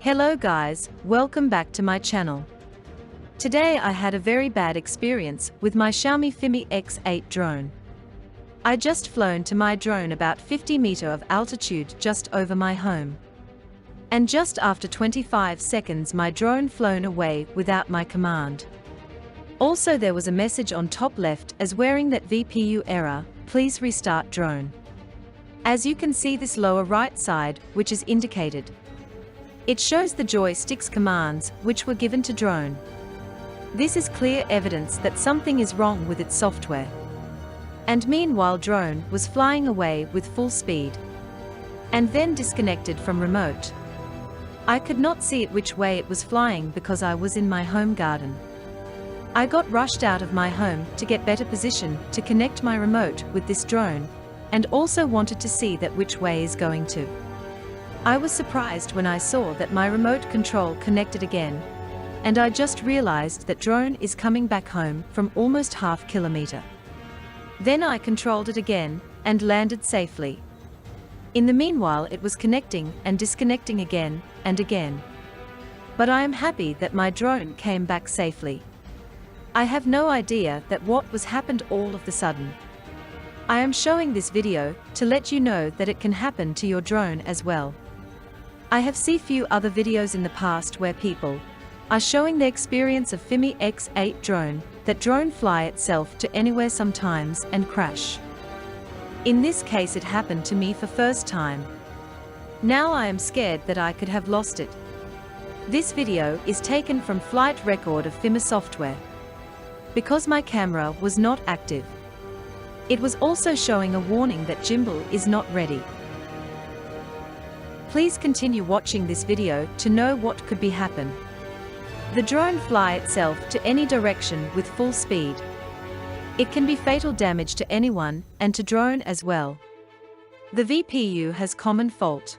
Hello guys, welcome back to my channel. Today I had a very bad experience with my Xiaomi Fimi X8 drone. I just flown to my drone about 50 meters of altitude just over my home. And just after 25 seconds my drone flown away without my command. Also there was a message on top left as wearing that VPU error, please restart drone. As you can see this lower right side, which is indicated. It shows the joystick's commands, which were given to drone. This is clear evidence that something is wrong with its software. And meanwhile drone was flying away with full speed. And then disconnected from remote. I could not see it which way it was flying because I was in my home garden. I got rushed out of my home to get better position to connect my remote with this drone, and also wanted to see that which way is going to. I was surprised when I saw that my remote control connected again, and I just realized that drone is coming back home from almost half kilometer. Then I controlled it again, and landed safely. In the meanwhile it was connecting and disconnecting again, and again. But I am happy that my drone came back safely. I have no idea that what was happened all of the sudden. I am showing this video to let you know that it can happen to your drone as well. I have seen few other videos in the past where people are showing their experience of Fimi X8 drone, that drone fly itself to anywhere sometimes and crash. In this case it happened to me for first time. Now I am scared that I could have lost it. This video is taken from flight record of Fimi software. Because my camera was not active. It was also showing a warning that gimbal is not ready. Please continue watching this video to know what could be happen. The drone fly itself to any direction with full speed. It can be fatal damage to anyone and to drone as well. The VPU has common fault.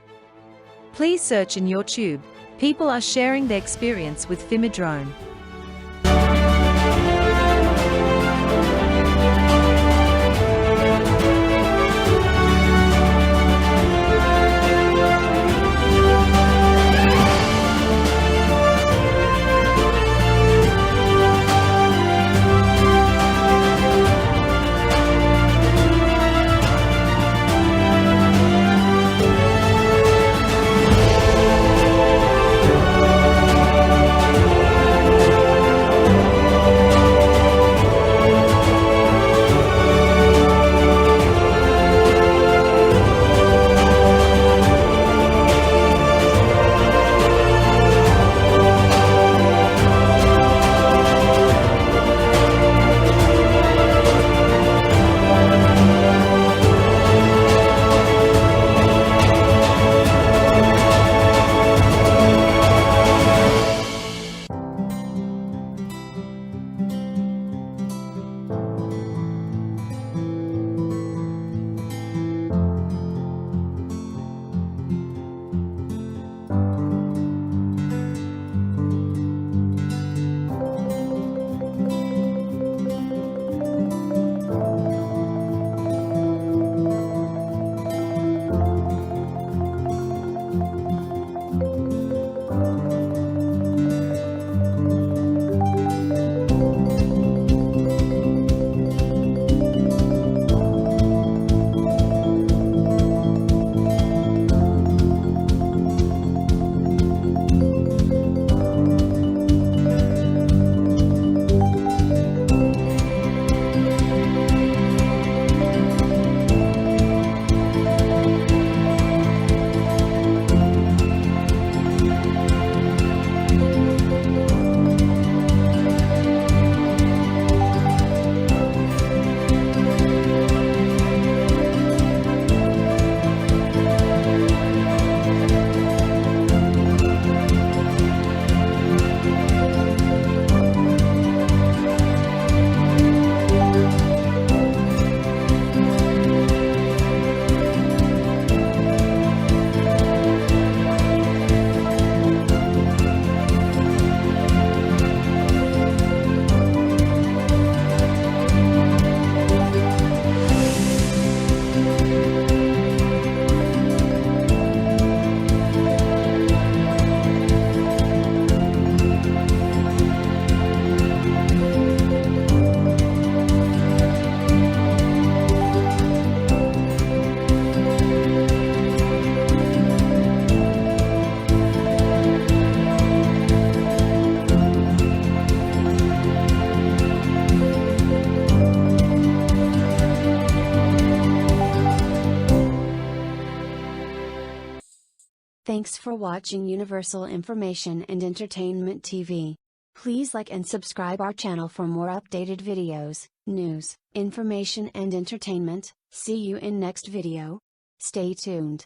Please search in your tube. People are sharing their experience with Fimi drone. Thanks for watching Universal Information and Entertainment TV. Please like and subscribe our channel for more updated videos, news, information and entertainment. See you in next video. Stay tuned.